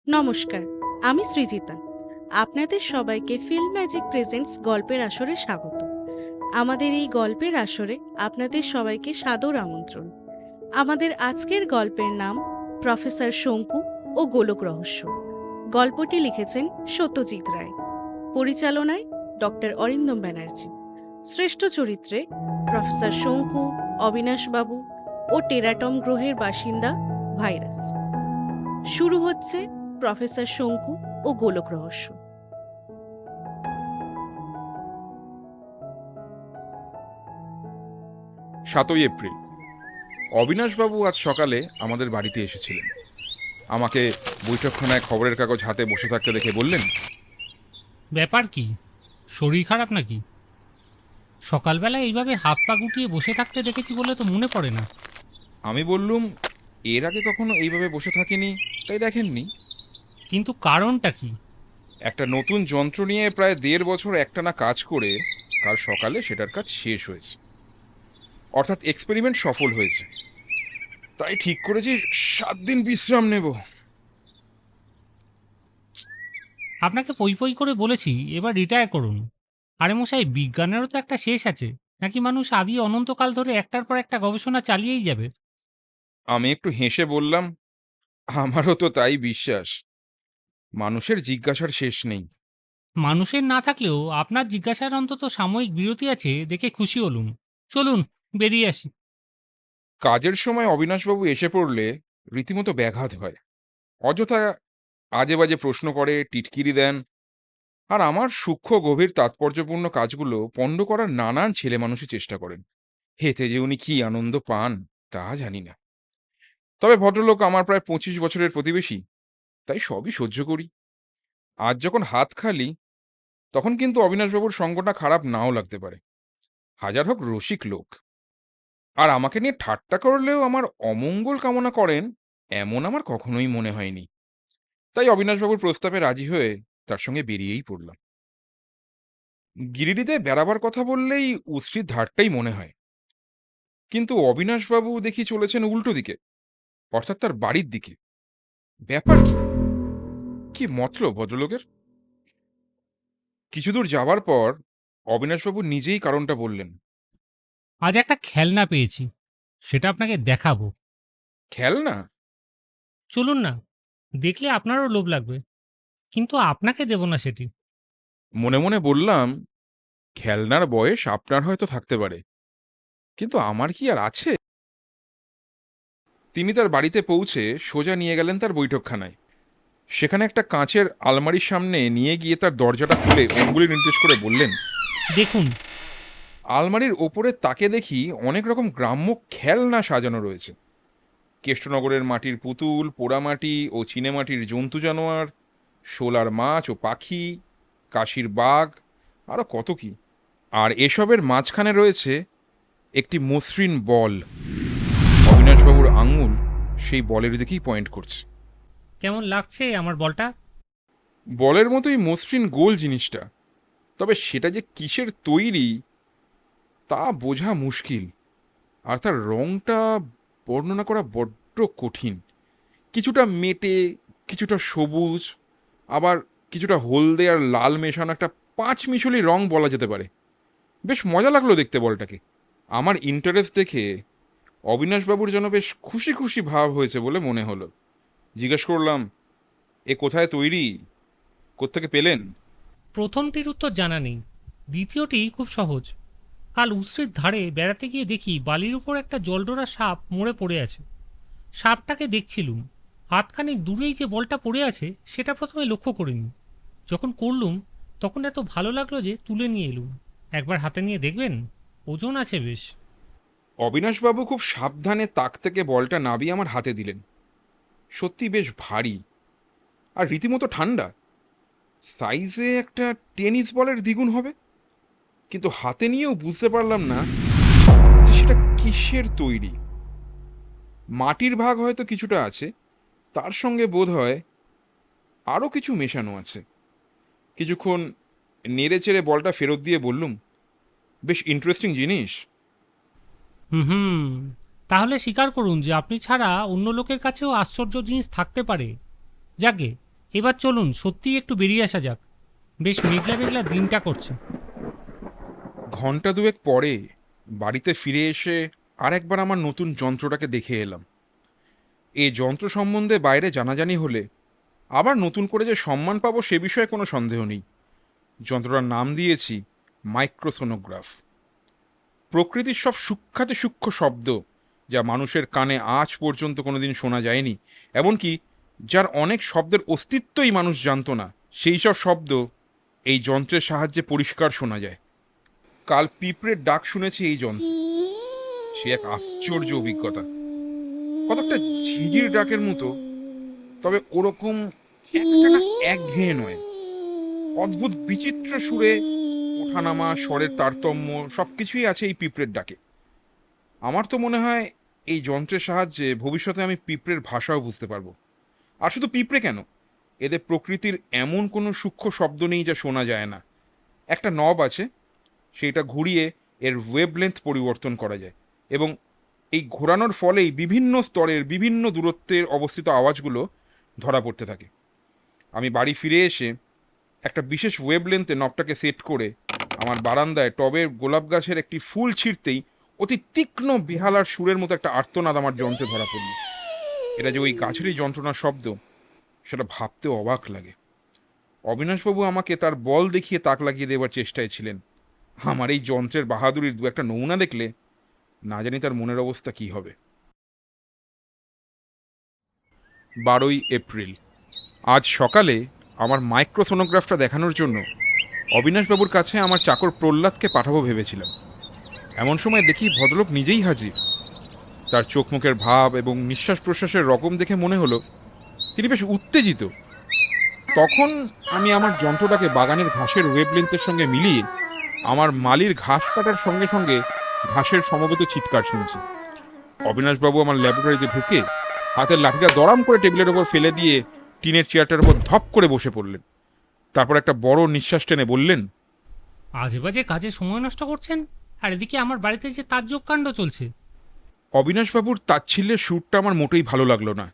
নমস্কার, আমি সৃজিতা। আপনাদের সবাইকে ফিল্ম ম্যাজিক প্রেজেন্টস গল্পের আসরে স্বাগত। আমাদের এই গল্পের আসরে আপনাদের সবাইকে সাদর আমন্ত্রণ। আমাদের আজকের গল্পের নাম প্রফেসর শঙ্কু ও গোলক রহস্য। গল্পটি লিখেছেন সত্যজিৎ রায়, পরিচালনায় ডক্টর অরিন্দম ব্যানার্জি। শ্রেষ্ঠ চরিত্রে প্রফেসর শঙ্কু, অবিনাশবাবু ও টেরাটম গ্রহের বাসিন্দা ভাইরাস। শুরু হচ্ছে প্রফেসর শঙ্কু ও গোলক রহস্য। 7ই এপ্রিল। অবিনাশবাবু আজ সকালে আমাদের বাড়িতে এসেছিলেন। আমাকে বৈঠকখানায় খবরের কাগজ হাতে বসে থাকতে দেখে বললেন, ব্যাপার কি? শরীর খারাপ নাকি? সকালবেলা এইভাবে হাত পা গুটিয়ে বসে থাকতে দেখেছি বলে তো মনে পড়ে না। আমি বললুম, এর আগে কখনো এইভাবে বসে থাকিনি, তাই দেখেননি। কিন্তু কারণটা কি? একটা নতুন যন্ত্র নিয়ে প্রায় 1.5 বছর একটানা কাজ করে কাল সকালে সেটার কাজ শেষ হয়েছে, অর্থাৎ এক্সপেরিমেন্ট সফল হয়েছে। তাই ঠিক করেছি 7 দিন বিশ্রাম নেব। আপনাকে পই পই করে বলেছি এবার রিটায়ার করুন। আরে মশাই, বিজ্ঞানেরও তো একটা শেষ আছে, নাকি মানুষ আদি অনন্তকাল ধরে একটার পর একটা গবেষণা চালিয়েই যাবে? আমি একটু হেসে বললাম, আমারও তো তাই বিশ্বাস। মানুষের জিজ্ঞাসার শেষ নেই। মানুষের না থাকলেও আপনার জিজ্ঞাসার অন্তত সাময়িক বিরতি আছে দেখে খুশি হলুম। চলুন বেরিয়ে আসি। কাজের সময় অবিনাশবাবু এসে পড়লে রীতিমতো ব্যাঘাত হয়। অযথা আজে বাজে প্রশ্ন করে, টিটকিরি দেন। আর আমার সূক্ষ্ম গভীর তাৎপর্যপূর্ণ কাজগুলো পণ্ড করার নানান ছেলে মানুষই চেষ্টা করেন। এতে যে উনি কি আনন্দ পান তা জানি না। তবে ভদ্রলোক আমার প্রায় 25 বছরের প্রতিবেশী, তাই সবই সহ্য করি। আজ যখন হাত খালি, তখন কিন্তু অবিনাশবাবুর সঙ্গটা খারাপ নাও লাগতে পারে। হাজার হোক রসিক লোক, আর আমাকে নিয়ে ঠাট্টা করলেও আমার অমঙ্গল কামনা করেন এমন আমার কখনোই মনে হয়নি। তাই অবিনাশবাবুর প্রস্তাবে রাজি হয়ে তার সঙ্গে বেরিয়েই পড়লাম। গিরিডিতে বেড়াবার কথা বললেই উশ্রির ধারটাই মনে হয়, কিন্তু অবিনাশবাবু দেখি চলেছেন উল্টো দিকে, অর্থাৎ তার বাড়ির দিকে। ব্যাপার কি? কি মতলব ভদ্রলোকের? কিছু দূর যাবার পর অবিনাশবাবু নিজেই কারণটা বললেন। আজ একটা খেলনা পেয়েছি, সেটা আপনাকে দেখাবো। খেলনা? চলুন না, দেখলে আপনারও লোভ লাগবে, কিন্তু আপনাকে দেব না সেটি। মনে মনে বললাম, খেলনার বয়স আপনার হয়তো থাকতে পারে, কিন্তু আমার কি আর আছে? তিনি তার বাড়িতে পৌঁছে সোজা নিয়ে গেলেন তার বৈঠকখানায়। সেখানে একটা কাঁচের আলমারির সামনে নিয়ে গিয়ে তার দরজাটা খুলে অঙ্গুলি নির্দেশ করে বললেন, দেখুন। আলমারির ওপরে তাকে দেখি অনেক রকম গ্রাম্য খেলনা সাজানো রয়েছে। কেষ্টনগরের মাটির পুতুল, পোড়ামাটি ও চীনেমাটির জন্তু জানোয়ার, শোলার মাছ ও পাখি, কাশির বাঘ, আরও কত কি। আর এসবের মাঝখানে রয়েছে একটি মসৃণ বল। অবিনাশবাবুর আঙুল সেই বলের দিকেই পয়েন্ট করছে। কেমন লাগছে আমার বলটা? বলের মতোই মসৃণ গোল জিনিসটা, তবে সেটা যে কিসের তৈরি তা বোঝা মুশকিল। আর তার রংটা বর্ণনা করা বড্ড কঠিন। কিছুটা মেটে, কিছুটা সবুজ, আবার কিছুটা হলদে আর লাল মেশানো একটা পাঁচ মিশালি রং বলা যেতে পারে। বেশ মজা লাগলো দেখতে বলটাকে। আমার ইন্টারেস্ট দেখে অবিনাশবাবুর যেন বেশ খুশি খুশি ভাব হয়েছে বলে মনে হলো। জিজ্ঞেস করলাম, এ কোথায় তৈরি, কোত্থেকে পেলেন? প্রথমটির উত্তর জানা নেই, দ্বিতীয়টি খুব সহজ। কাল উশ্রির ধারে বেড়াতে গিয়ে দেখি বালির উপর একটা জলডোরা সাপ মরে পড়ে আছে। সাপটাকে দেখছিলুম, হাতখানিক দূরেই যে বলটা পড়ে আছে সেটা প্রথমে লক্ষ্য করিনি। যখন করলুম তখন এত ভালো লাগলো যে তুলে নিয়ে এলুম। একবার হাতে নিয়ে দেখবেন, ওজন আছে বেশ। অবিনাশবাবু খুব সাবধানে তাক থেকে বলটা নাবিয়ে আমার হাতে দিলেন। সত্যি বেশ ভারী, আর রীতিমতো ঠান্ডা। সাইজে একটা টেনিস বলের দ্বিগুণ হবে। কিন্তু হাতে নিয়েও বুঝতে পারলাম না যে সেটা কিসের তৈরি। মাটির ভাগ হয়তো কিছুটা আছে, তার সঙ্গে বোধ হয় আরও কিছু মেশানো আছে। কিছুক্ষণ নেড়ে চেড়ে বলটা ফেরত দিয়ে বললুম, বেশ ইন্টারেস্টিং জিনিস। হুম, তাহলে স্বীকার করুন যে আপনি ছাড়া অন্য লোকের কাছেও আশ্চর্য জিনিস থাকতে পারে। যাকে এবার চলুন সত্যিই একটু বেরিয়ে আসা যাক। বেশ মেঘলা মেঘলা দিনটা করছে। ঘন্টা দুয়েক পরে বাড়িতে ফিরে এসে আরেকবার আমার নতুন যন্ত্রটাকে দেখে এলাম। এই যন্ত্র সম্বন্ধে বাইরে জানাজানি হলে আবার নতুন করে যে সম্মান পাবো সে বিষয়ে কোনো সন্দেহ নেই। যন্ত্রটার নাম দিয়েছি মাইক্রোসোনোগ্রাফ। প্রকৃতির সব সূক্ষ্মাতি সূক্ষ্ম শব্দ, যা মানুষের কানে আজ পর্যন্ত কোনোদিন শোনা যায়নি, এমনকি যার অনেক শব্দের অস্তিত্বই মানুষ জানতো না, সেই সব শব্দ এই যন্ত্রের সাহায্যে পরিষ্কার শোনা যায়। কাল পিঁপড়ের ডাক শুনেছি এই যন্ত্র। সে এক আশ্চর্য অভিজ্ঞতা। কতকটা ঝিঝির ডাকের মতো, তবে ওরকম একটা না একঘেয়ে নয়। অদ্ভুত বিচিত্র সুরে ওঠানামা, স্বরের তারতম্য সবকিছুই আছে এই পিঁপড়ের ডাকে। আমার তো মনে হয় এই যন্ত্রের সাহায্যে ভবিষ্যতে আমি পিঁপড়ের ভাষাও বুঝতে পারবো। আর শুধু পিঁপড়ে কেন, এদের প্রকৃতির এমন কোনো সূক্ষ্ম শব্দ নেই যা শোনা যায় না। একটা নব আছে, সেইটা ঘুরিয়ে এর ওয়েভলেন্থ পরিবর্তন করা যায়, এবং এই ঘোরানোর ফলেই বিভিন্ন স্তরের বিভিন্ন দূরত্বের অবস্থিত আওয়াজগুলো ধরা পড়তে থাকে। আমি বাড়ি ফিরে এসে একটা বিশেষ ওয়েভলেন্থে নবটাকে সেট করে আমার বারান্দায় টবের গোলাপ গাছের একটি ফুল ছিঁড়তেই অতি তীক্ষ্ণ বেহালার সুরের মতো একটা আর্তনাদ আমার যন্ত্রে ধরা পড়ল। এটা যে ওই গাছেরই যন্ত্রণার শব্দ, সেটা ভাবতে অবাক লাগে। অবিনাশবাবু আমাকে তার বল দেখিয়ে তাক লাগিয়ে দেবার চেষ্টায় ছিলেন। আমার এই যন্ত্রের বাহাদুরির দু একটা নমুনা দেখলে না জানি তার মনের অবস্থা কি হবে। 12ই এপ্রিল। আজ সকালে আমার মাইক্রোসোনোগ্রাফটা দেখানোর জন্য অবিনাশবাবুর কাছে আমার চাকর প্রহ্লাদকে পাঠাবো ভেবেছিলাম। এমন সময় দেখি ভদ্রলোক নিজেই হাজির। তার চোখ মুখের ভাব এবং নিঃশ্বাস প্রশ্বাসের রকম দেখে মনে হলো তিনি বেশ উত্তেজিত। তখন আমি আমার যন্ত্রটাকে বাগানের ঘাসের ওয়েভলেন্থের সঙ্গে মিলিয়ে আমার মালির ঘাস কাটার সঙ্গে সঙ্গে ঘাসের সমবেত চিৎকার শুনছি। অবিনাশবাবু আমার ল্যাবরেটরিতে ঢুকে হাতের লাঠিটা দড়াম করে টেবিলের ওপর ফেলে দিয়ে টিনের চেয়ারটার উপর ধপ করে বসে পড়লেন। তারপর একটা বড় নিঃশ্বাস টেনে বললেন, আজে বাজে কাজে সময় নষ্ট করছেন, আর এদিকে আমার বাড়িতে যে তাজ্জব কাণ্ড চলছে। অবিনাশবাবুর তাচ্ছিল্যের সুরটা আমার মোটেই ভালো লাগলো না।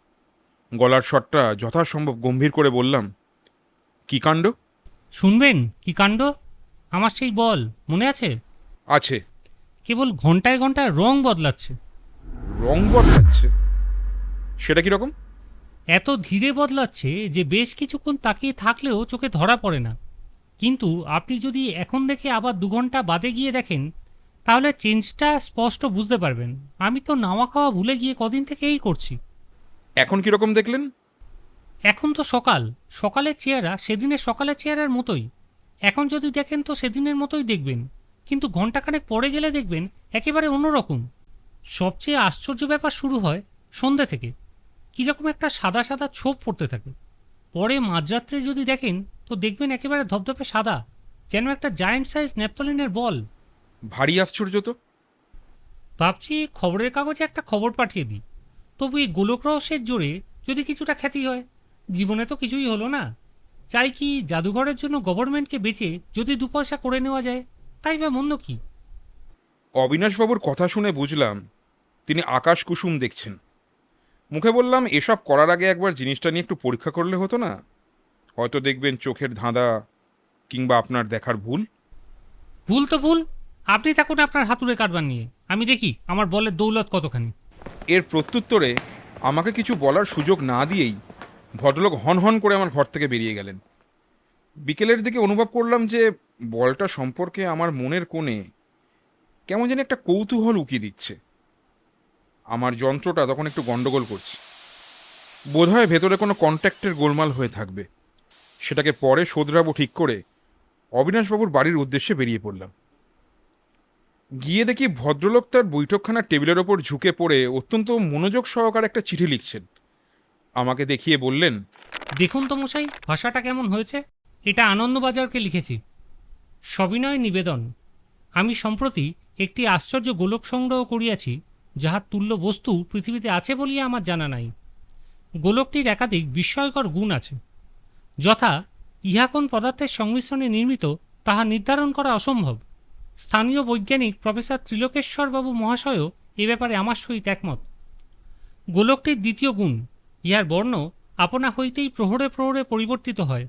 গলার স্বরটা যথাসম্ভব গম্ভীর করে বললাম, কি কাণ্ড? শুনবেন কি কাণ্ড? আমার সেই বল মনে আছে? আছে। কেবল ঘন্টায় ঘন্টায় রং বদলাচ্ছে। রং বদলাচ্ছে? সেটা কিরকম? এত ধীরে বদলাচ্ছে যে বেশ কিছুক্ষণ তাকিয়ে থাকলেও চোখে ধরা পড়ে না। কিন্তু আপনি যদি এখন দেখে আবার 2 ঘন্টা বাদে গিয়ে দেখেন, তাহলে চেঞ্জটা স্পষ্ট বুঝতে পারবেন। আমি তো নাওয়া খাওয়া ভুলে গিয়ে কদিন থেকে এই করছি। এখন কিরকম দেখলেন? এখন তো সকাল, সকালের চেহারা সেদিনের সকালের চেহারার মতোই। এখন যদি দেখেন তো সেদিনের মতোই দেখবেন, কিন্তু ঘন্টাখানেক পরে গেলে দেখবেন একেবারে অন্যরকম। সবচেয়ে আশ্চর্য ব্যাপার শুরু হয় সন্ধ্যে থেকে। কীরকম একটা সাদা সাদা ছোপ পড়তে থাকে। পরে মাঝরাত্রে যদি দেখেন তো দেখবেন একেবারে ধপধপে সাদা, যেন একটা জায়ান্ট সাইজ ন্যাপথলিনের বল। ভারী আশ্চর্য তো। ভাবছি খবরের কাগজে একটা খবর পাঠিয়ে দিই, তবু এই গোলক রহস্যের জোরে যদি কিছুটা খ্যাতি হয়। জীবনে তো কিছুই হলো না, চাই কি জাদুঘরের জন্য গভর্নমেন্টকে বেচে যদি 2 পয়সা করে নেওয়া যায়, তাই বা মন্দ কি? অবিনাশবাবুর কথা শুনে বুঝলাম তিনি আকাশ কুসুম দেখছেন। মুখে বললাম, এসব করার আগে একবার জিনিসটা নিয়ে একটু পরীক্ষা করলে হতো না? হয়তো দেখবেন চোখের ধাঁধা কিংবা আপনার দেখার ভুল। ভুল তো ভুল, আপনি থাকুন আপনার হাতুড়ে কারবার নিয়ে, আমি দেখি আমার বলের দৌলত কতখানি। এর প্রত্যুত্তরে আমাকে কিছু বলার সুযোগ না দিয়েই ভদ্রলোক হন হন করে আমার ঘর থেকে বেরিয়ে গেলেন। বিকেলের দিকে অনুভব করলাম যে বলটা সম্পর্কে আমার মনের কোণে কেমন যেন একটা কৌতূহল উকি দিচ্ছে। আমার যন্ত্রটা তখন একটু গন্ডগোল করছে। বোধহয় ভেতরে কোনো কন্ট্যাক্টের গোলমাল হয়ে থাকবে। সেটাকে পরে শোধরাবো ঠিক করে অবিনাশবাবুর বাড়ির উদ্দেশ্যে বেরিয়ে পড়লাম। গিয়ে দেখি ভদ্রলোক তার বৈঠকখানার টেবিলের ওপর ঝুঁকে পড়ে অত্যন্ত মনোযোগ সহকারে একটা চিঠি লিখছেন। আমাকে দেখিয়ে বললেন, দেখুন তো মশাই, ভাষাটা কেমন হয়েছে? এটা আনন্দবাজারকে লিখেছি। সবিনয় নিবেদন, আমি সম্প্রতি একটি আশ্চর্য গোলক সংগ্রহ করিয়াছি, যাহার তুল্য বস্তু পৃথিবীতে আছে বলিয়া আমার জানা নাই। গোলকটির একাধিক বিস্ময়কর গুণ আছে, যথা ইহা কোন পদার্থের সংমিশ্রণে নির্মিত তাহা নির্ধারণ করা অসম্ভব। স্থানীয় বৈজ্ঞানিক প্রফেসর ত্রিলোকেশ্বরবাবু মহাশয়ও এ ব্যাপারে আমার সহিত একমত। গোলকটির দ্বিতীয় গুণ, ইহার বর্ণ আপনা হইতেই প্রহরে প্রহরে পরিবর্তিত হয়।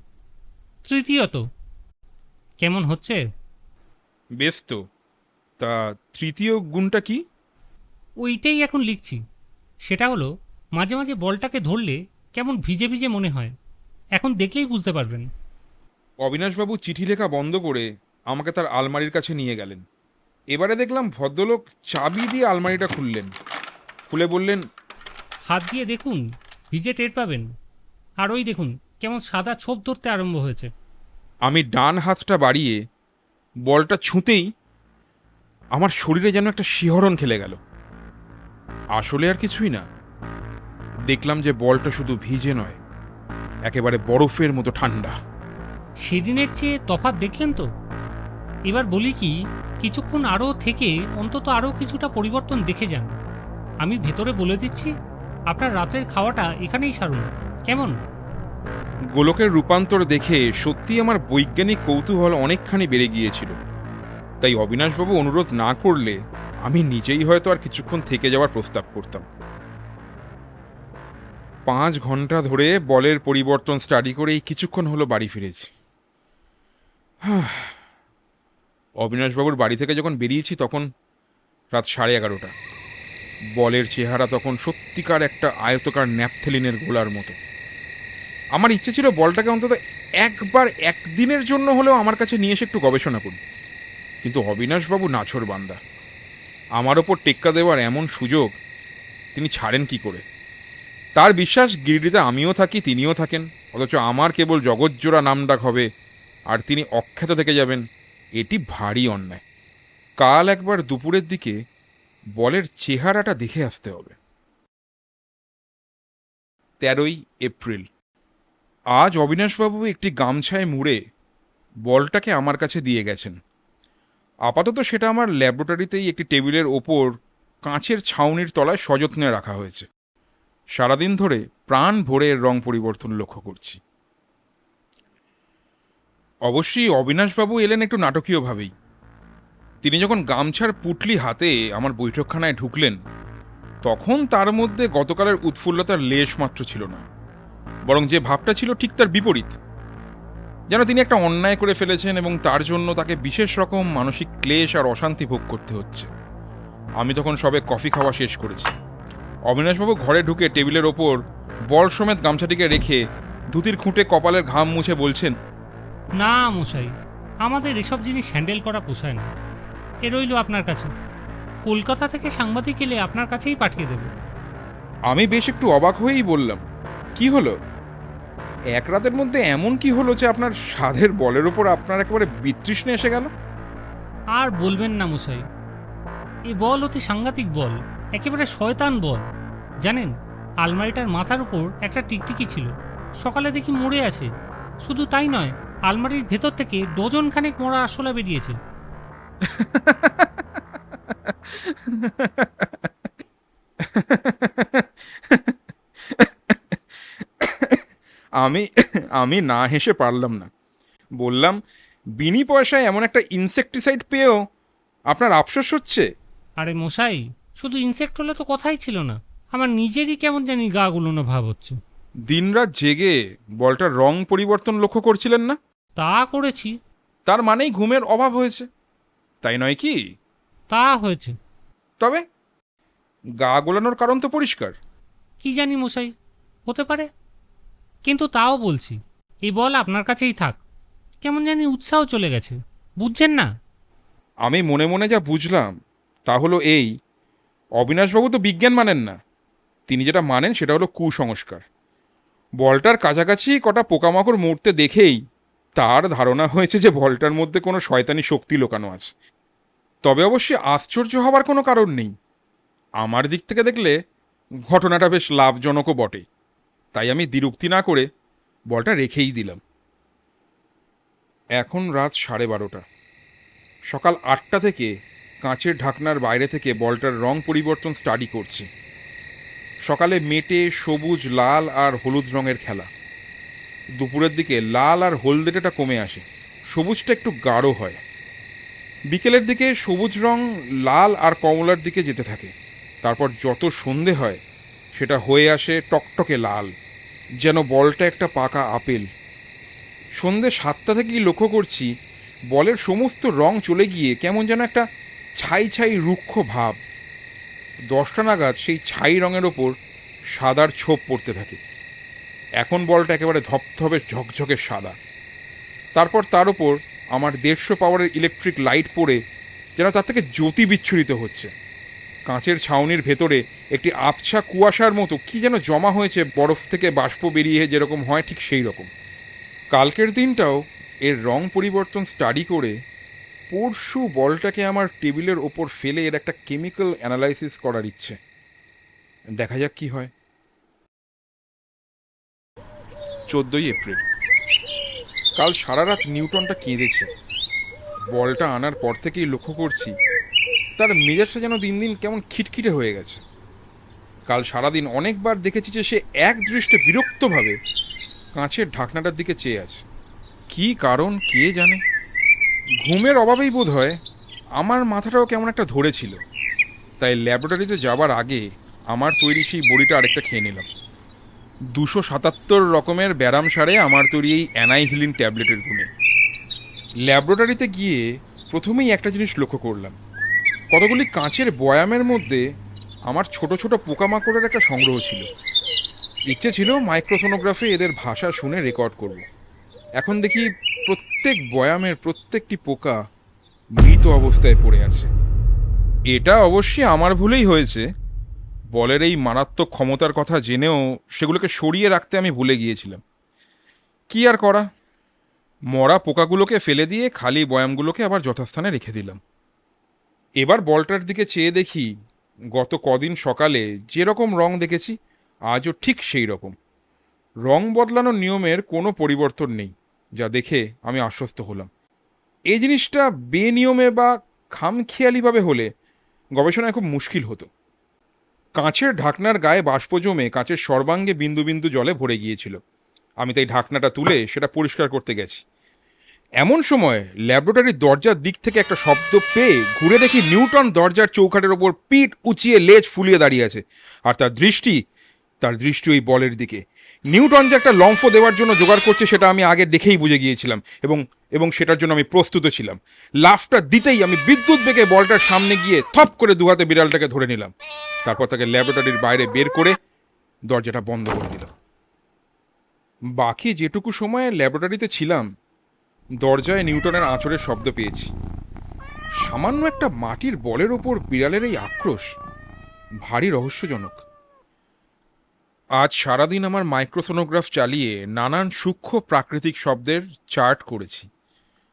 তৃতীয়ত, কেমন হচ্ছে? বেশ তো। তা তৃতীয় গুণটা কি? ওইটাই এখন লিখছি। সেটা হলো, মাঝে মাঝে বলটাকে ধরলে কেমন ভিজে ভিজে মনে হয়। এখন দেখলেই বুঝতে পারবেন। অবিনাশবাবু চিঠি লেখা বন্ধ করে আমাকে তার আলমারির কাছে নিয়ে গেলেন। এবারে দেখলাম ভদ্রলোক চাবি দিয়ে আলমারিটা খুললেন, খুলে বললেন, হাত দিয়ে দেখুন, ভিজে টের পাবেন। আর ওই দেখুন, কেমন সাদা ছোপ ধরতে আরম্ভ হয়েছে। আমি ডান হাতটা বাড়িয়ে বলটা ছুঁতেই আমার শরীরে যেন একটা শিহরণ খেলে গেল। আসলে আর কিছুই না, দেখলাম যে বলটা শুধু ভিজে নয়, একেবারে বরফের মতো ঠান্ডা। সেদিনের চেয়ে তফাৎ দেখলেন তো? এবার বলি কি, কিছুক্ষণ আরও থেকে অন্তত আরও কিছুটা পরিবর্তন দেখে যান। আমি ভেতরে বলে দিচ্ছি, আপনার রাতের খাওয়াটা এখানেই সারুন, কেমন? গোলকের রূপান্তর দেখে সত্যি আমার বৈজ্ঞানিক কৌতূহল অনেকখানি বেড়ে গিয়েছিল। তাই অবিনাশবাবু অনুরোধ না করলে আমি নিজেই হয়তো আর কিছুক্ষণ থেকে যাওয়ার প্রস্তাব করতাম। 5 ঘন্টা ধরে বলের পরিবর্তন স্টাডি করে এই কিছুক্ষণ হলো বাড়ি ফিরেছি। অবিনাশবাবুর বাড়ি থেকে যখন বেরিয়েছি তখন রাত 11:30। বলের চেহারা তখন সত্যিকার একটা আয়তকার ন্যাপথেলিনের গোলার মতো। আমার ইচ্ছে ছিল বলটাকে অন্তত একবার একদিনের জন্য হলেও আমার কাছে নিয়ে এসে একটু গবেষণা করি, কিন্তু অবিনাশবাবু নাছোড়বান্দা। আমার ওপর টেক্কা দেওয়ার এমন সুযোগ তিনি ছাড়েন কি করে? তার বিশ্বাস গিরিডিতে আমিও থাকি, তিনিও থাকেন, অথচ আমার কেবল জগৎজোড়া নামডাক হবে আর তিনি অখ্যাত থেকে যাবেন। এটি ভারী অন্যায়। কাল একবার দুপুরের দিকে বলের চেহারাটা দেখে আসতে হবে। 13ই এপ্রিল। আজ অবিনাশবাবু একটি গামছায় মুড়ে বলটাকে আমার কাছে দিয়ে গেছেন। আপাতত সেটা আমার ল্যাবরেটরিতেই একটি টেবিলের ওপর কাঁচের ছাউনির তলায় সযত্নে রাখা হয়েছে। সারাদিন ধরে প্রাণ ভরে এর রং পরিবর্তন লক্ষ্য করছি। অবশ্যই অবিনাশবাবু এলেন একটু নাটকীয়ভাবেই। তিনি যখন গামছার পুটলি হাতে আমার বৈঠকখানায় ঢুকলেন, তখন তার মধ্যে গতকালের উৎফুল্লতার লেশ মাত্র ছিল না, বরং যে ভাবটা ছিল ঠিক তার বিপরীত। যেন তিনি একটা অন্যায় করে ফেলেছেন এবং তার জন্য তাকে বিশেষ রকম মানসিক ক্লেশ আর অশান্তি ভোগ করতে হচ্ছে। আমি তখন সবে কফি খাওয়া শেষ করেছি। অবিনাশবাবু ঘরে ঢুকে টেবিলের ওপর বল সমেত গামছাটিকে রেখে ধুতির খুঁটে কপালের ঘাম মুছে বলছেন, না মশাই, আমাদের এসব জিনিস হ্যান্ডেল করা পোষায় না। এ রইল আপনার কাছে। কলকাতা থেকে সাংবাদিক এলে আপনার কাছেই পাঠিয়ে দেব। আমি বেশ একটু অবাক হয়েই বললাম, কি হলো? এক রাতের মধ্যে এমন কি হলো যে আপনার সাধের বলের ওপর আপনার একেবারে বিতৃষ্ণে এসে গেল? আর বলবেন না মশাই, এ বল অতি সাংঘাতিক বল, একেবারে শয়তান বল। জানেন, আলমারিটার মাথার উপর একটা টিকটিকি ছিল, সকালে দেখি মরে আছে। শুধু তাই নয়, আলমারির ভেতর থেকে ডজন খানেক মরা আরশোলা বেরিয়েছে। আমি আমি না হেসে পারলাম না। বললাম, বিনি পয়সায় এমন একটা ইনসেকটিসাইড পেয়েও আপনার আফসোস হচ্ছে? আরে মশাই, শুধু ইনসেক্ট হলে তো কথাই ছিল না, আমার নিজেরই কেমন জানি গা গুলোনো ভাব হচ্ছে। দিনরাত জেগে বলটার রং পরিবর্তন লক্ষ্য করছিলেন না? তা করেছি। তার মানেই ঘুমের অভাব হয়েছে, তাই নয় কি? তা হয়েছে। তবে গা গোলানোর কারণ তো পরিষ্কার। কি জানি মশাই, হতে পারে। কিন্তু তাও বলছি, এই বল আপনার কাছেই থাক। কেমন জানি উৎসাহ চলে গেছে, বুঝছেন না? আমি মনে মনে যা বুঝলাম তা হলো এই, অবিনাশবাবু তো বিজ্ঞান মানেন না। তিনি যেটা মানেন সেটা হলো কুসংস্কার। বলটার কাছাকাছি কটা পোকামাকড় মরতে দেখেই তার ধারণা হয়েছে যে বলটার মধ্যে কোনো শয়তানি শক্তি লুকানো আছে। তবে অবশ্যই আশ্চর্য হবার কোনো কারণ নেই। আমার দিক থেকে দেখলে ঘটনাটা বেশ লাভজনকও বটে। তাই আমি দ্বিরুক্তি না করে বলটা রেখেই দিলাম। এখন রাত 12:30। সকাল 8টা থেকে কাঁচের ঢাকনার বাইরে থেকে বলটার রং পরিবর্তন স্টাডি করছি। সকালে মেটে সবুজ, লাল আর হলুদ রঙের খেলা। দুপুরের দিকে লাল আর হলদেটেটা কমে আসে, সবুজটা একটু গাঢ় হয়। বিকেলের দিকে সবুজ রং লাল আর কমলার দিকে যেতে থাকে। তারপর যত সন্ধে হয় সেটা হয়ে আসে টকটকে লাল। যেন বলটা একটা পাকা আপেল। সন্ধে 7টা থেকেই লক্ষ্য করছি বলের সমস্ত রং চলে গিয়ে কেমন যেন একটা ছাই ছাই রুক্ষ ভাব। 10টা নাগাদ সেই ছাই রঙের ওপর সাদার ছোপ পড়তে থাকে। এখন বলটা একেবারে ধপধপে ঝকঝকে সাদা। তারপর তার ওপর আমার 150 পাওয়ারের ইলেকট্রিক লাইট পড়ে যেন তার থেকে জ্যোতি বিচ্ছুরিত হচ্ছে। কাঁচের ছাউনির ভেতরে একটি আবছা কুয়াশার মতো কি যেন জমা হয়েছে, বরফ থেকে বাষ্প বেরিয়ে যেরকম হয় ঠিক সেই রকম। কালকের দিনটাও এর রং পরিবর্তন স্টাডি করে পরশু বলটাকে আমার টেবিলের ওপর ফেলে এর একটা কেমিক্যাল অ্যানালাইসিস করার ইচ্ছে। দেখা যাক কি হয়। 14ই এপ্রিল। কাল সারা রাত নিউটনটা কেঁদেছে। বলটা আনার পর থেকেই লক্ষ্য করছি তার মেজাজটা যেন দিন দিন কেমন খিটখিটে হয়ে গেছে। কাল সারাদিন অনেকবার দেখেছি যে সে এক দৃষ্টে বিরক্তভাবে কাঁচের ঢাকনাটার দিকে চেয়ে আছে। কি কারণ কে জানে। ঘুমের অভাবেই বোধ হয় আমার মাথাটাও কেমন একটা ধরেছিল। তাই ল্যাবরেটরিতে যাবার আগে আমার তৈরি সেই বড়িটা আরেকটা খেয়ে নিলাম। 277 রকমের ব্যারাম সারে আমার তৈরি এই অ্যানাইহিলিন ট্যাবলেটের গুণে। ল্যাবরেটরিতে গিয়ে প্রথমেই একটা জিনিস লক্ষ্য করলাম, কতগুলি কাঁচের বয়ামের মধ্যে আমার ছোট ছোট পোকামাকড়ের একটা সংগ্রহ ছিল। ইচ্ছে ছিল মাইক্রোসোনোগ্রাফে এদের ভাষা শুনে রেকর্ড করব। এখন দেখি প্রত্যেক বয়ামের প্রত্যেকটি পোকা মৃত অবস্থায় পড়ে আছে। এটা অবশ্যই আমার ভুলেই হয়েছে। বলের এই মারাত্মক ক্ষমতার কথা জেনেও সেগুলোকে সরিয়ে রাখতে আমি ভুলে গিয়েছিলাম। কি আর করা, মরা পোকাগুলোকে ফেলে দিয়ে খালি বয়ামগুলোকে আবার যথাস্থানে রেখে দিলাম। এবার বলটার দিকে চেয়ে দেখি গত কদিন সকালে যেরকম রং দেখেছি আজও ঠিক সেই রকম। রং বদলানোর নিয়মের কোনো পরিবর্তন নেই, যা দেখে আমি আশ্বস্ত হলাম। এই জিনিসটা বেনিয়মে বা খামখেয়ালিভাবে হলে গবেষণায় খুব মুশকিল হতো। কাঁচের ঢাকনার গায়ে বাষ্প জমে কাঁচের সর্বাঙ্গে বিন্দু বিন্দু জলে ভরে গিয়েছিল। আমি তাই ঢাকনাটা তুলে সেটা পরিষ্কার করতে গেছি। এমন সময় ল্যাবরেটরির দরজার দিক থেকে একটা শব্দ পেয়ে ঘুরে দেখি নিউটন দরজার চৌকাঠের ওপর পিঠ উঁচিয়ে লেজ ফুলিয়ে দাঁড়িয়ে আছে। আর তার দৃষ্টি ওই বলের দিকে। নিউটন যে একটা লম্ফ দেওয়ার জন্য জোগাড় করছে সেটা আমি আগে দেখেই বুঝে গিয়েছিলাম এবং সেটার জন্য আমি প্রস্তুত ছিলাম। লাফটা দিতেই আমি বিদ্যুৎ বেগে বলটার সামনে গিয়ে থপ করে দুহাতে বিড়ালটাকে ধরে নিলাম। তারপর তাকে ল্যাবরেটরির বাইরে বের করে দরজাটা বন্ধ করে দিলাম। বাকি যেটুকু সময় ল্যাবরেটরিতে ছিলাম দরজায় নিউটনের আঁচড়ের শব্দ পেয়েছি। সামান্য একটা মাটির বলের ওপর বিড়ালের এই আক্রোশ ভারী রহস্যজনক। আজ সারাদিন আমার মাইক্রোসোনোগ্রাফ চালিয়ে নানান সূক্ষ্ম প্রাকৃতিক শব্দের চার্ট করেছি,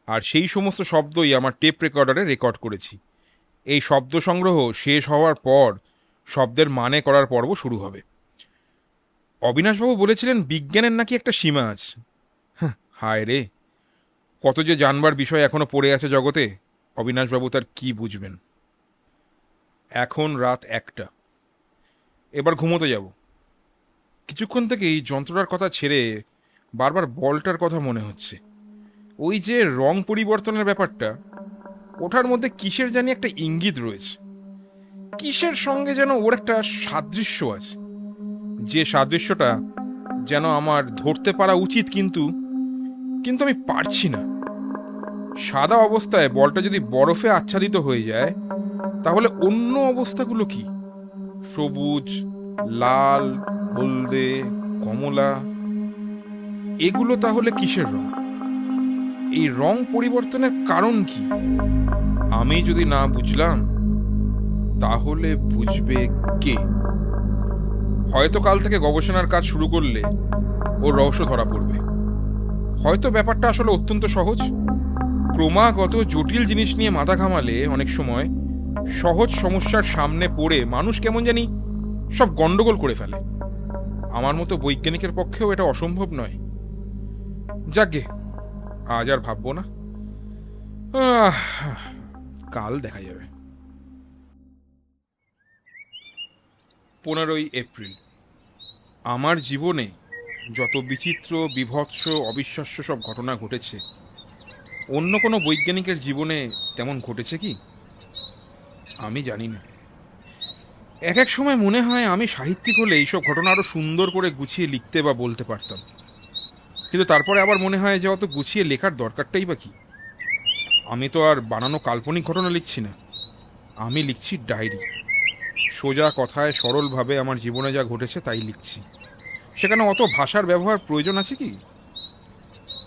আর সেই সমস্ত শব্দই আমার টেপ রেকর্ডারে রেকর্ড করেছি। এই শব্দ সংগ্রহ শেষ হওয়ার পর শব্দের মানে করার পর্ব শুরু হবে। অবিনাশবাবু বলেছিলেন বিজ্ঞানের নাকি একটা সীমা আছে। হায় রে, কত যে জানবার বিষয় এখনো পড়ে আছে জগতে, অবিনাশবাবু তার কি বুঝবেন। এখন রাত 1টা, এবার ঘুমোতে যাব। কিছুক্ষণ থেকেই যন্ত্রটার কথা ছেড়ে বারবার বলটার কথা মনে হচ্ছে। ওই যে রং পরিবর্তনের ব্যাপারটা, ওটার মধ্যে কিসের জানি একটা ইঙ্গিত রয়েছে। কিসের সঙ্গে যেন ওর একটা সাদৃশ্য আছে, যে সাদৃশ্যটা যেন আমার ধরতে পারা উচিত, কিন্তু আমি পারছি না। সাদা অবস্থায় বলটা যদি বরফে আচ্ছাদিত হয়ে যায় তাহলে অন্য অবস্থাগুলো কি? সবুজ, লাল, হলদে, কমলা, এগুলো তাহলে কিসের রং? এই রং পরিবর্তনের কারণ কি? আমি যদি না বুঝলাম তাহলে বুঝবে কে? হয়তো কাল থেকে গবেষণার কাজ শুরু করলে ওর রহস্য ধরা পড়বে। হয়তো ব্যাপারটা আসলে অত্যন্ত সহজ। ক্রমাগত জটিল জিনিস নিয়ে মাথা ঘামালে অনেক সময় সহজ সমস্যার সামনে পড়ে মানুষ কেমন জানি সব গন্ডগোল করে ফেলে। আমার মতো বৈজ্ঞানিকের পক্ষেও এটা অসম্ভব নয়। যাকগে, আজ আর ভাববো না। কাল দেখা যাবে। 15ই এপ্রিল। আমার জীবনে যত বিচিত্র, বিভৎস, অবিশ্বাস্য সব ঘটনা ঘটেছে, অন্য কোনো বৈজ্ঞানিকের জীবনে তেমন ঘটেছে কি? আমি জানি না। এক এক সময় মনে হয় আমি সাহিত্যিক হলে এইসব ঘটনা আরো সুন্দর করে গুছিয়ে লিখতে বা বলতে পারতাম, কিন্তু তারপরে আবার মনে হয় যে অত গুছিয়ে লেখার দরকারটাই বা কি। আমি তো আর বানানো কাল্পনিক ঘটনা লিখছি না, আমি লিখছি ডায়েরি। সোজা কথায় সরলভাবে আমার জীবনে যা ঘটেছে তাই লিখছি। সেখানে অত ভাষার ব্যবহার প্রয়োজন আছে কি?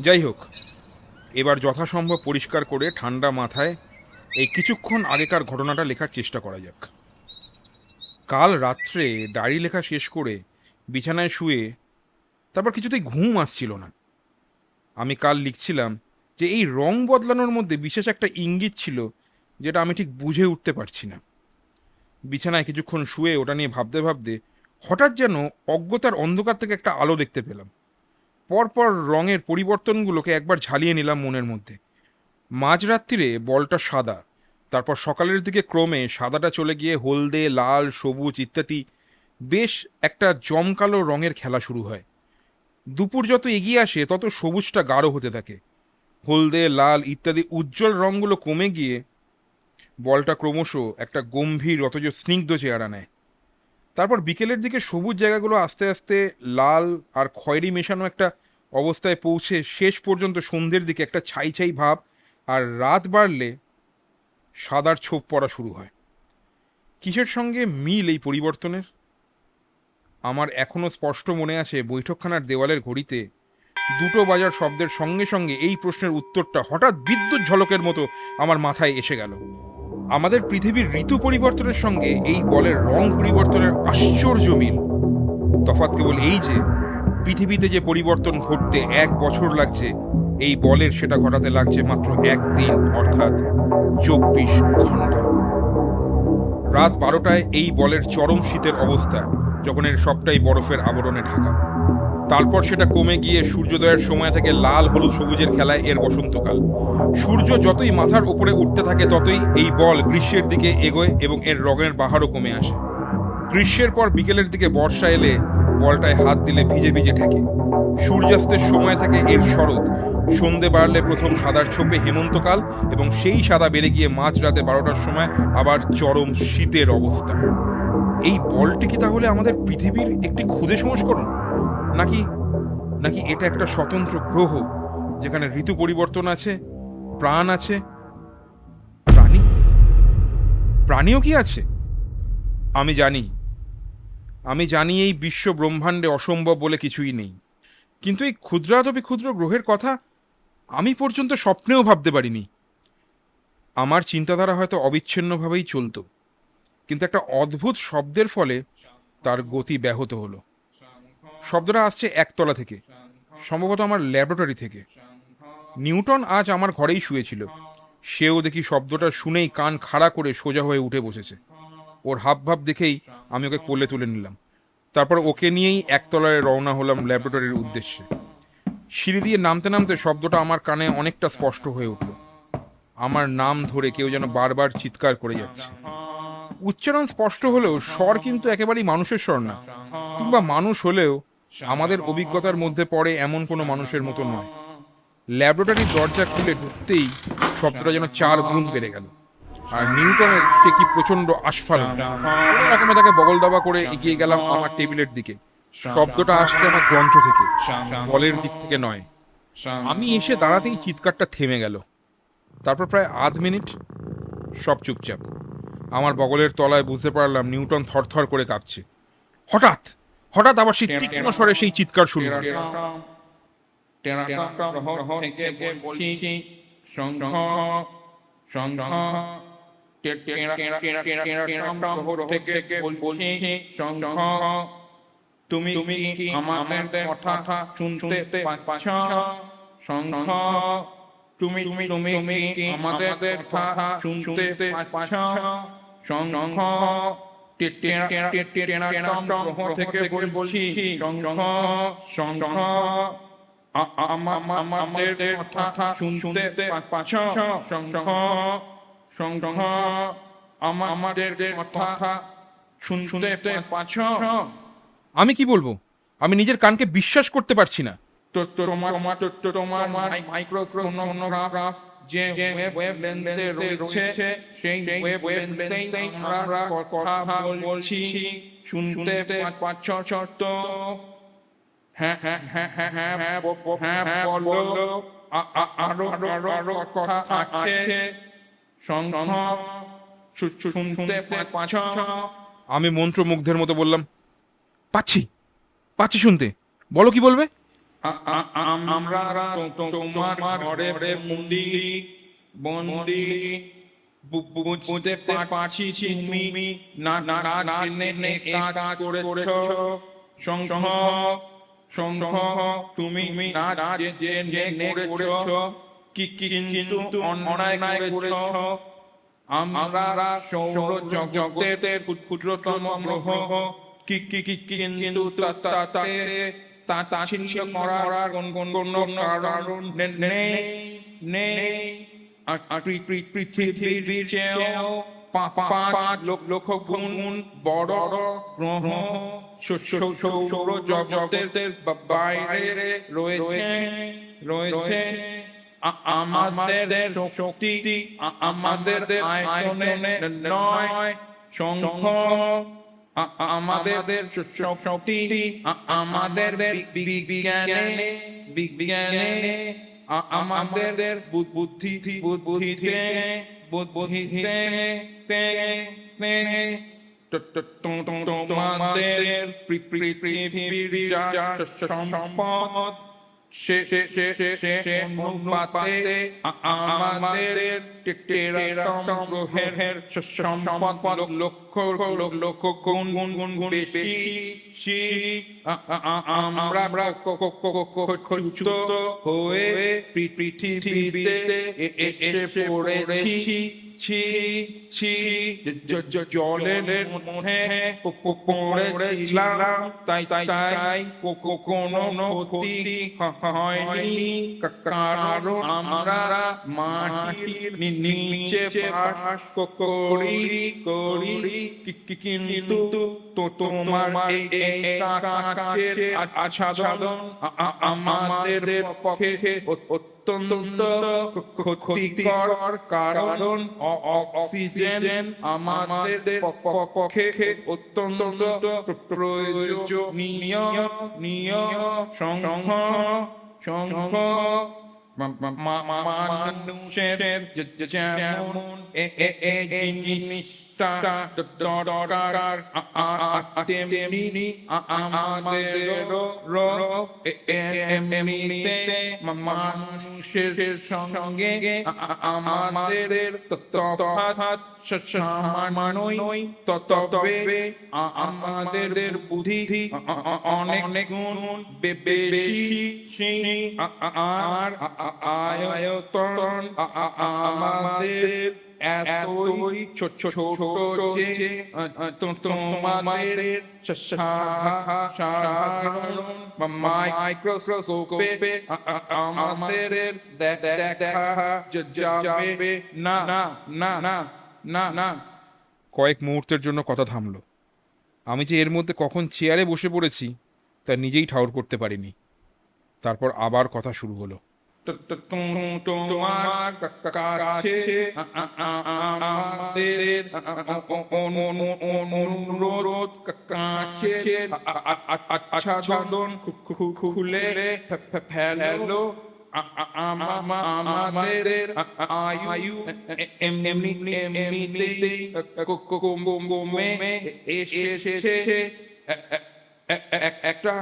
যাই হোক, এবার যথাসম্ভব পরিষ্কার করে ঠান্ডা মাথায় এই কিছুক্ষণ আগেকার ঘটনাটা লেখার চেষ্টা করা যাক। কাল রাত্রে ডায়েরি লেখা শেষ করে বিছানায় শুয়ে তারপর কিছুতেই ঘুম আসছিল না। আমি কাল লিখছিলাম যে এই রং বদলানোর মধ্যে বিশেষ একটা ইঙ্গিত ছিল, যেটা আমি ঠিক বুঝে উঠতে পারছি না। বিছানায় কিছুক্ষণ শুয়ে ওটা নিয়ে ভাবতে ভাবতে হঠাৎ যেন অজ্ঞতার অন্ধকার থেকে একটা আলো দেখতে পেলাম। পরপর রঙের পরিবর্তনগুলোকে একবার ঝালিয়ে নিলাম মনের মধ্যে। মাঝরাত্রিরে বলটা সাদা, তারপর সকালের দিকে ক্রমে সাদাটা চলে গিয়ে হলদে, লাল, সবুজ ইত্যাদি বেশ একটা জমকালো রঙের খেলা শুরু হয়। দুপুর যত এগিয়ে আসে তত সবুজটা গাঢ় হতে থাকে, হলদে, লাল ইত্যাদি উজ্জ্বল রঙগুলো কমে গিয়ে বলটা ক্রমশ একটা গম্ভীর অথচ স্নিগ্ধ চেহারা নেয়। তারপর বিকেলের দিকে সবুজ জায়গাগুলো আস্তে আস্তে লাল আর খয়েরি মেশানো একটা অবস্থায় পৌঁছে শেষ পর্যন্ত সন্ধ্যের দিকে একটা ছাই ছাই ভাব, আর রাত বাড়লে সাদার ছোপ পড়া শুরু হয়। কিসের সঙ্গে মিল এই পরিবর্তনের? আমার এখনো স্পষ্ট মনে আছে বৈঠকখানার দেওয়ালের ঘড়িতে 2টো বাজার শব্দের সঙ্গে সঙ্গে এই প্রশ্নের উত্তরটা হঠাৎ বিদ্যুৎ ঝলকের মতো আমার মাথায় এসে গেল। আমাদের পৃথিবীর ঋতু পরিবর্তনের সঙ্গে এই বলের রং পরিবর্তনের আশ্চর্য মিল। তফাৎ কেবল এই যে পৃথিবীতে যে পরিবর্তন ঘটতে 1 বছর লাগছে, এই বলের সেটা ঘটাতে লাগছে মাত্র 1 দিন, অর্থাৎ 24 ঘন্টা। রাত 12টায় এই বলের চরম শীতের অবস্থা, যখন এর সবটাই বরফের আবরণে ঢাকা। তারপর সেটা কমে গিয়ে সূর্যোদয়ের সময় থেকে লাল হলুদ সবুজের খেলায় এর বসন্তকাল। সূর্য যতই মাথার উপরে উঠতে থাকে ততই এই বল গ্রীষ্মের দিকে এগোয় এবং এর রঙের বাহারও কমে আসে। গ্রীষ্মের পর বিকেলের দিকে বর্ষা এলে বলটায় হাত দিলে ভিজে ভিজে ঠেকে। সূর্যাস্তের সময় থেকে এর শরৎ, সন্ধে বাড়লে প্রথম সাদার ছোপে হেমন্তকাল, এবং সেই সাদা বেড়ে গিয়ে মাঝরাতে 12টার সময় আবার চরম শীতের অবস্থা। এই বলটি কি তাহলে আমাদের পৃথিবীর একটি ক্ষুদে সংস্করণ, নাকি নাকি এটা একটা স্বতন্ত্র গ্রহ যেখানে ঋতু পরিবর্তন আছে, প্রাণ আছে? প্রাণী প্রাণীও কি আছে? আমি জানি এই বিশ্ব ব্রহ্মাণ্ডে অসম্ভব বলে কিছুই নেই, কিন্তু এই ক্ষুদ্রাতপি ক্ষুদ্র গ্রহের কথা আমি পর্যন্ত স্বপ্নেও ভাবতে পারিনি। আমার চিন্তাধারা হয়তো অবিচ্ছিন্নভাবেই চলত, কিন্তু একটা অদ্ভুত শব্দের ফলে তার গতি ব্যাহত হলো। শব্দটা আসছে একতলা থেকে, সম্ভবত আমার ল্যাবরেটরি থেকে। নিউটন আজ আমার ঘরেই শুয়েছিল। সেও দেখি শব্দটা শুনেই কান খাড়া করে সোজা হয়ে উঠে বসেছে। ওর হাবভাব দেখেই আমি ওকে কোলে তুলে নিলাম। তারপর ওকে নিয়েই একতলায় রওনা হলাম ল্যাবরেটরির উদ্দেশ্যে। সিঁড়ি দিয়ে নামতে নামতে শব্দটা আমার কানে অনেকটা স্পষ্ট হয়ে উঠল। আমার নাম ধরে কেউ যেন বারবার চিৎকার করে যাচ্ছে। উচ্চারণ স্পষ্ট হলেও স্বর কিন্তু একেবারেই মানুষের স্বর না, কিংবা মানুষ হলেও আমাদের অভিজ্ঞতার মধ্যে পড়ে এমন কোনো মানুষের মতো নয়। ল্যাবরেটরির দরজা খুলে ঢুকতেই শব্দটা যেন 4 গুণ বেড়ে গেল। আর নিউটনের সে কি প্রচন্ড আস্ফালন! কোনো রকমে তাকে বগল দাবা করে এগিয়ে গেলাম আমার টেবিলের দিকে। শব্দটা আসছে আমার যন্ত্র থেকে, বলের দিক থেকে নয়। আমি এসে দাঁড়াতেই চিৎকারটা থেমে গেল। তারপর প্রায় আধ মিনিট সব চুপচাপ। আমার বগলের তলায় বুঝতে পারলাম নিউটন থরথর করে কাঁপছে। হঠাৎ হঠাৎ আবার সেই তীক্ষ্ণ স্বরে সেই চিৎকার শুরু হলো। তুমি কি আমাদের কথা শুনতে পাচ্ছ? শঙ্খ, তুমি কি আমাদের কথা শুনতে পাচ্ছ? শঙ্খ, থেকে বলছি, শঙ্খ, শঙ্খ, আমাদের কথা শুনতে পাচ্ছ? শঙ্খ, শঙ্খ, আমাদের কথা শুনতে পাচ্ছ? আমি কি বলবো? আমি নিজের কানকে বিশ্বাস করতে পারছি না। তোমার মাইক্রোফোনোগ্রাফ যে ওয়েব লেন্সে রয়েছে সেই ওয়েব লেন্সেই আমরা কথা বলছি, শুনতে পাচ্ছ তো? হ্যাঁ হ্যাঁ হ্যাঁ হ্যাঁ হ্যাঁ হ্যাঁ বলো। আরো আরো আরো কথা আছে, শঙ্খ শুনতে পাচ্ছ? আমি মন্ত্রমুগ্ধের মতো বললাম, পাচ্ছি পাচ্ছি শুনতে, বলো কি বলবে। আমরা তোমার ঘরে বন্দি বন্দি বুঝতে পারছি তুমি না না না জেনে কাজ করেছো। শঙ্খ শঙ্খ তুমি না জেনে করেছো, কিন্তু অন্যায় করেছো। আমরা সৌরজগতের ক্ষুদ্রতম গ্রহ, কিন্তু তাচ্ছিল্য করার কোনো কারণ নেই। আর পৃথিবীর চেয়েও 5 লক্ষ গুণ বড় গ্রহ সৌরজগতের বাইরে রয়েছে। আমাদের শক্তি আমাদের আয়তনে নয়, শঙ্খ আমাদের শক্তি আমাদের বিজ্ঞানে আমাদের বুদ্ধিতে তোমাদের পৃথিবীর সম্পদ সে অনুপাতে আমাদের গ্রহের সম্পদ লক্ষ লক্ষ গুণ বেশি। আমরা ক্ষুদ্র হয়ে পৃথিবীতে এসে পড়েছি। জলের মধ্যে পড়েছিলাম, তাই কোনো ক্ষতি হয়নি, কারণ আমরা মাটির নিচে বাস করি। কিন্তু তোমার এই কাছের আচ্ছাদন আমাদের পক্ষে অত্যন্ত ক্ষতিকর, কারণ অক্সিজেন আমাদের পক্ষে অত্যন্ত প্রয়োজনীয়। শঙ্খ মানুষের যেমন জিনিসটা দরকার, তেমনি আমাদেরও এমনিতে মানুষের সঙ্গে আমাদের তফাৎ সামান্যই, তবে আমাদের বুদ্ধি অনেক গুণ বেশি, আর আয়তন আমাদের এতই ছোট যে তোমাদের সাধারণ মাইক্রোস্কোপে আমাদের দেখা যাবে না না না না না। কয়েক মুহূর্তের জন্য কথা থামলো। আমি যে এর মধ্যে কখন চেয়ারে বসে পড়েছি তা নিজেই ঠাউর করতে পারিনি। তারপর আবার কথা শুরু হলো। তোমার কাছে আমাদের অনুরোধ, কাছে আচ্ছাদন খুলে ফেলো। আমাদের আয়ু এমনিতেই কমে এসেছে। একটা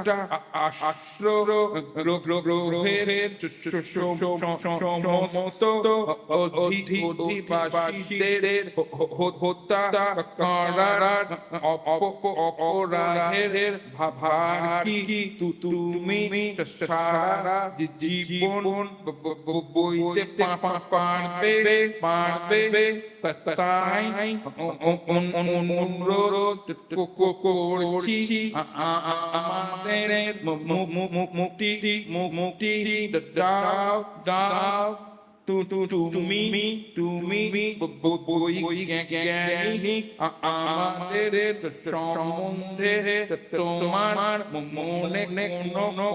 গ্রহের সমস্ত অধিবাসীদের হত্যা করার অপরাধের ভার কি তুমি সারা জীবন বইতে পারবে? তাই অনুরোধ করছি, আমাদের মুক্তি দাও। তুমি বৈজ্ঞানিক আমাদের সম্বন্ধে তোমার মনে কোনো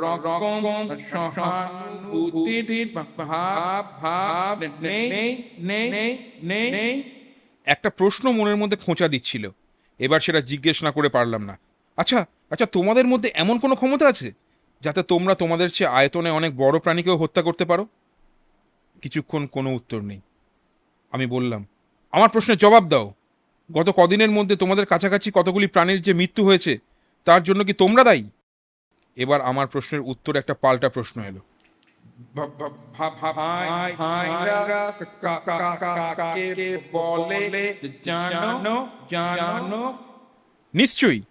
রকম সহানুভূতির ভাব নেই নেই নেই নেই। একটা প্রশ্ন মনের মধ্যে খোঁচা দিচ্ছিল, এবার সেটা জিজ্ঞেস না করে পারলাম না। আচ্ছা আচ্ছা, তোমাদের মধ্যে এমন কোনো ক্ষমতা আছে যাতে তোমরা তোমাদের চেয়ে আয়তনে অনেক বড় প্রাণীকেও হত্যা করতে পারো? কিছুক্ষণ কোনো উত্তর নেই। আমি বললাম, আমার প্রশ্নের জবাব দাও। গত কদিনের মধ্যে তোমাদের কাছাকাছি কতগুলি প্রাণীর যে মৃত্যু হয়েছে তার জন্য কি তোমরা দায়ী? এবার আমার প্রশ্নের উত্তর একটা পাল্টা প্রশ্ন এলো। কাকে বলে জানো জানো? নিশ্চয়ই।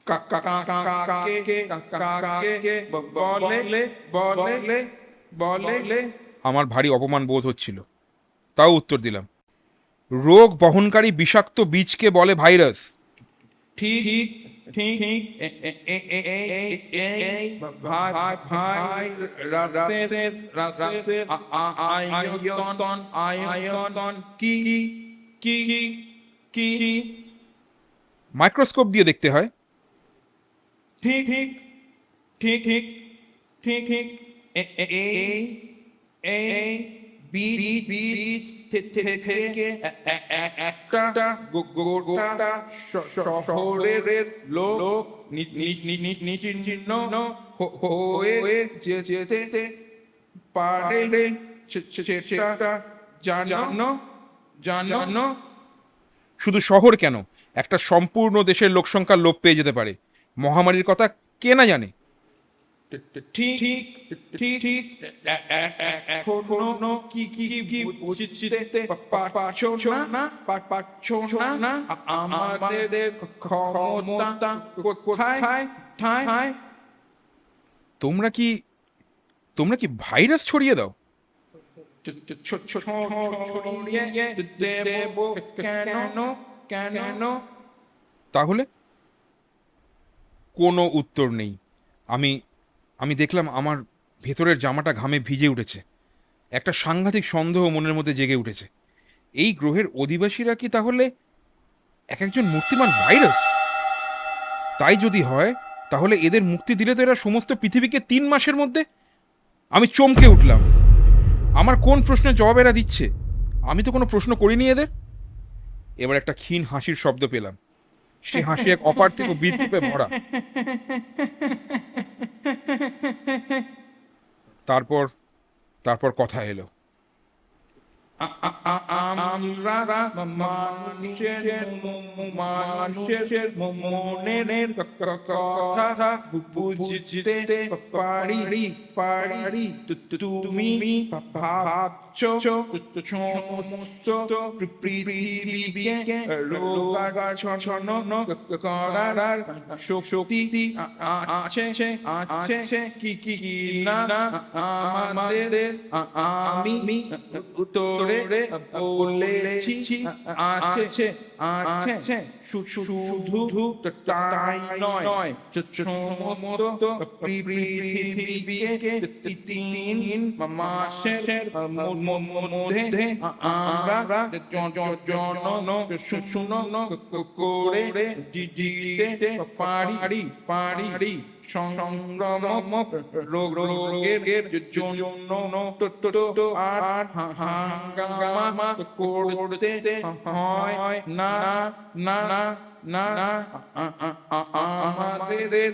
কাকে বলে বলে বলে? আমার ভারী অপমান বোধ হচ্ছিল, তাও উত্তর দিলাম, রোগ বহনকারী বিষাক্ত বীজকে বলে ভাইরাস। ঠিক ঠিক ঠিক ভাই রাসের আয়তন কি কি কি কি? মাইক্রোস্কোপ দিয়ে দেখতে হয়। ঠিক ঠিক ঠিক ঠিক ঠিক ঠিক এই বীজ থেকে একটা গোটা শহরের লোক নিশ্চিহ্ন হয়ে যেতে পারে, সেটা জানো জানো? শুধু শহর কেন, একটা সম্পূর্ণ দেশের লোকসংখ্যার লোপ পেয়ে যেতে পারে। মহামারীর কথা কে না জানে? ঠিক ঠিক ঠিক ঠিক এখনো কি কি কি বুঝতে পারছো না? আমাদের ক্ষমতা কোথায়? তোমরা কি ভাইরাস ছড়িয়ে দাও? ছড়িয়ে দেব কেন? তাহলে কোনো উত্তর নেই। আমি দেখলাম আমার ভেতরের জামাটা ঘামে ভিজে উঠেছে। একটা সাংঘাতিক সন্দেহ মনের মধ্যে জেগে উঠেছে। এই গ্রহের অধিবাসীরা কি তাহলে এক একজন মূর্তিমান ভাইরাস? তাই যদি হয়, তাহলে এদের মুক্তি দিলে তো এরা সমস্ত পৃথিবীকে 3 মাসের মধ্যে। আমি চমকে উঠলাম। আমার কোন প্রশ্নের জবাব এরা দিচ্ছে? আমি তো কোনো প্রশ্ন করিনি এদের। এবার একটা ক্ষীণ হাসির শব্দ পেলাম। সে হাসি এক অপার্থিব বিদ্রূপে ভরা। তারপর কথা এলো। আমরা মানুষের মনের কথা বুঝতে পারি। তুমি ভাবছো সমস্ত পৃথিবীকে রোগাচ্ছন্ন করার শক্তি আছে কি না আমাদের? আমি উত্তরে বলেছি আছে। শুধু তাই নয়, সমস্ত পৃথিবীকে 3 মাসের মধ্যে আমরা শূন্য করে দিতে পারি। সংক্রামক রোগের জন্য আর হাঙ্গামা করতে হয় না। আমাদের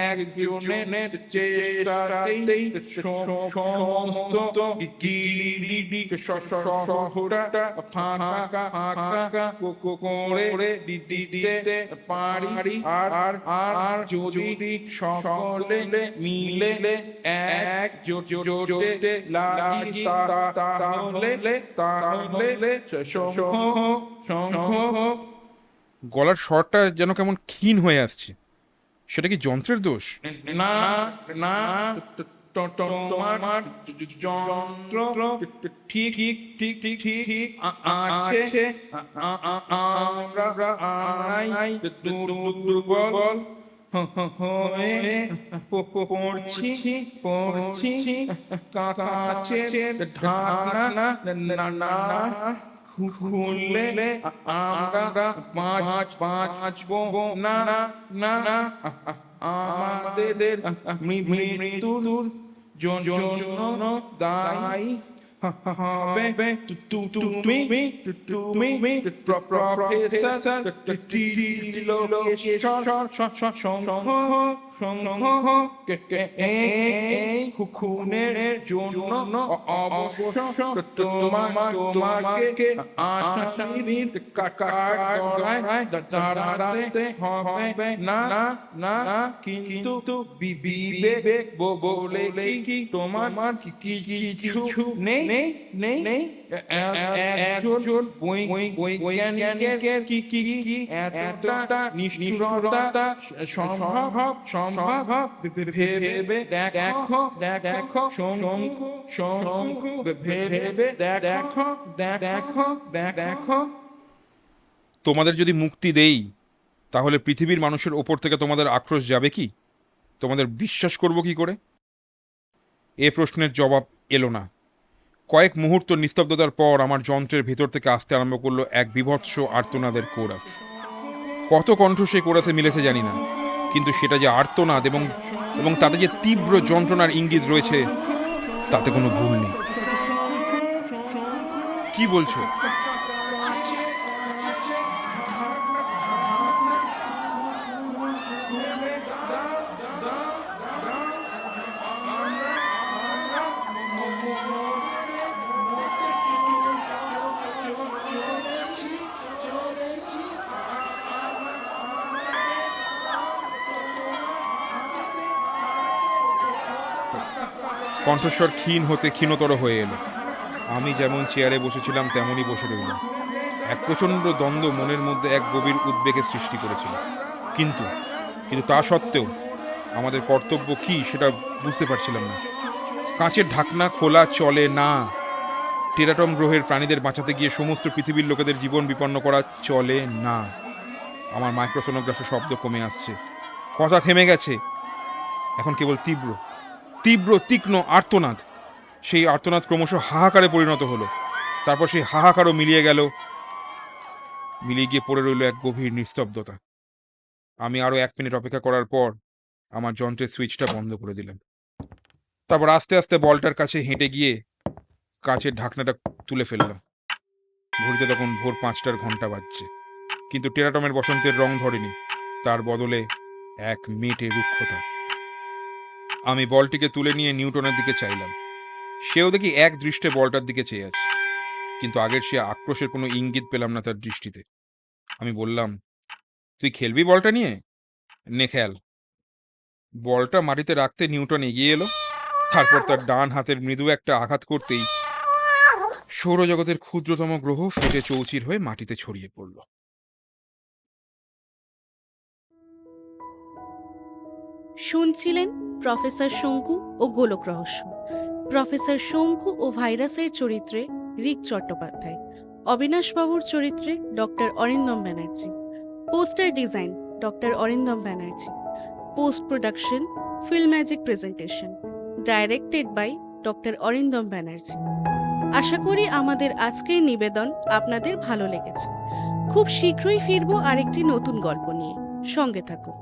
একজনের চেষ্টাতেই সমস্ত গিরিডি শহরটা ফাঁকা করে দিতে পারি। আর যদি সকলে মিলে একজোটে লাগি, তাহলে গলার স্বরটা যেন কেমন ক্ষীণ হয়ে আসছে। সেটা কি যন্ত্রের দোষ? না, তোমার যন্ত্র ঠিক আছে। আমরা দুর্বল, হয়ে পড়ছি কাছের ঢাকনা না না খুললে আমরা বাঁচবো না না না আমাদের মৃত্যুর জন্য দায়ী হবে তুমি প্রফেসর এই খুনের জন্য অবশ্য তোমাকে আসামির কাঠগড়ায় দাঁড়াতে হবে না না কিন্তু বিবেক বলে কি তোমার কিছু নেই একজন বৈজ্ঞানিকের কি এতটা নিষ্ঠুরতা সম্ভব ভেবে দেখো শঙ্কু ভেবে দেখো তোমাদের যদি মুক্তি দেই তাহলে পৃথিবীর মানুষের ওপর থেকে তোমাদের আক্রোশ যাবে কি? তোমাদের বিশ্বাস করব কি করে? এ প্রশ্নের জবাব এলো না। কয়েক মুহূর্ত নিস্তব্ধতার পর আমার যন্ত্রের ভেতর থেকে আসতে আরম্ভ করলো এক বিভৎস আর্তনাদের কোরাস। কত কণ্ঠ সেই কোরাসে মিলেছে জানি না, কিন্তু সেটা যে আর্তনাদ এবং তাতে যে তীব্র যন্ত্রণার ইঙ্গিত রয়েছে তাতে কোনো ভুল নেই। কি বলছো? কণ্ঠস্বর ক্ষীণ হতে ক্ষীণতর হয়ে এলো। আমি যেমন চেয়ারে বসেছিলাম তেমনই বসে রইলাম। এক প্রচণ্ড দ্বন্দ্ব মনের মধ্যে এক গভীর উদ্বেগের সৃষ্টি করেছিল। কিন্তু তা সত্ত্বেও আমাদের কর্তব্য কি সেটা বুঝতে পারছিলাম না। কাঁচের ঢাকনা খোলা চলে না। টেরাটম গ্রহের প্রাণীদের বাঁচাতে গিয়ে সমস্ত পৃথিবীর লোকেদের জীবন বিপন্ন করা চলে না। আমার মাইক্রোসোনোগ্রাফে শব্দ কমে আসছে, কথা থেমে গেছে। এখন কেবল তীব্র তীক্ষ্ণ আর্তনাদ। সেই আর্তনাদ ক্রমশ হাহাকারে পরিণত হলো। তারপর সেই হাহাকারও মিলিয়ে গিয়ে পড়ে রইল এক গভীর নিস্তব্ধতা। আমি আরো 1 মিনিট অপেক্ষা করার পর আমার যন্ত্রের সুইচটা বন্ধ করে দিলাম। তারপর আস্তে আস্তে বলটার কাছে হেঁটে গিয়ে কাঁচের ঢাকনাটা তুলে ফেললাম। ঘড়িতে তখন ভোর 5টার ঘন্টা বাজছে, কিন্তু টেরাটমের বসন্তের রং ধরেনি, তার বদলে এক মেটে রুক্ষতা। আমি বলটিকে তুলে নিয়ে নিউটনের দিকে চাইলাম। সেও দেখি এক দৃষ্টে বলটার দিকে চেয়ে আছে, কিন্তু আগের সে আক্রোশের কোনো ইঙ্গিত পেলাম না তার দৃষ্টিতে। আমি বললাম, তুই খেলবি বলটা নিয়ে? নে খেল। বলটা মাটিতে রাখতে নিউটন এগিয়ে এলো। তারপর তার ডান হাতের মৃদু একটা আঘাত করতেই সৌরজগতের ক্ষুদ্রতম গ্রহ ফেটে চৌচির হয়ে মাটিতে ছড়িয়ে পড়ল। শুনছিলেন প্রফেসর শঙ্কু ও গোলক রহস্য। প্রফেসর শঙ্কু ও ভাইরাসের চরিত্রে রিক চট্টোপাধ্যায়, অবিনাশবাবুর চরিত্রে doctor Arindam Banerjee, poster design doctor Arindam Banerjee, post production Film Magic presentation, directed by doctor Arindam Banerjee. আশা করি আমাদের আজকের নিবেদন আপনাদের ভালো লেগেছে। খুব শীঘ্রই ফিরবো আরেকটি নতুন গল্প নিয়ে। সঙ্গে থাকুন।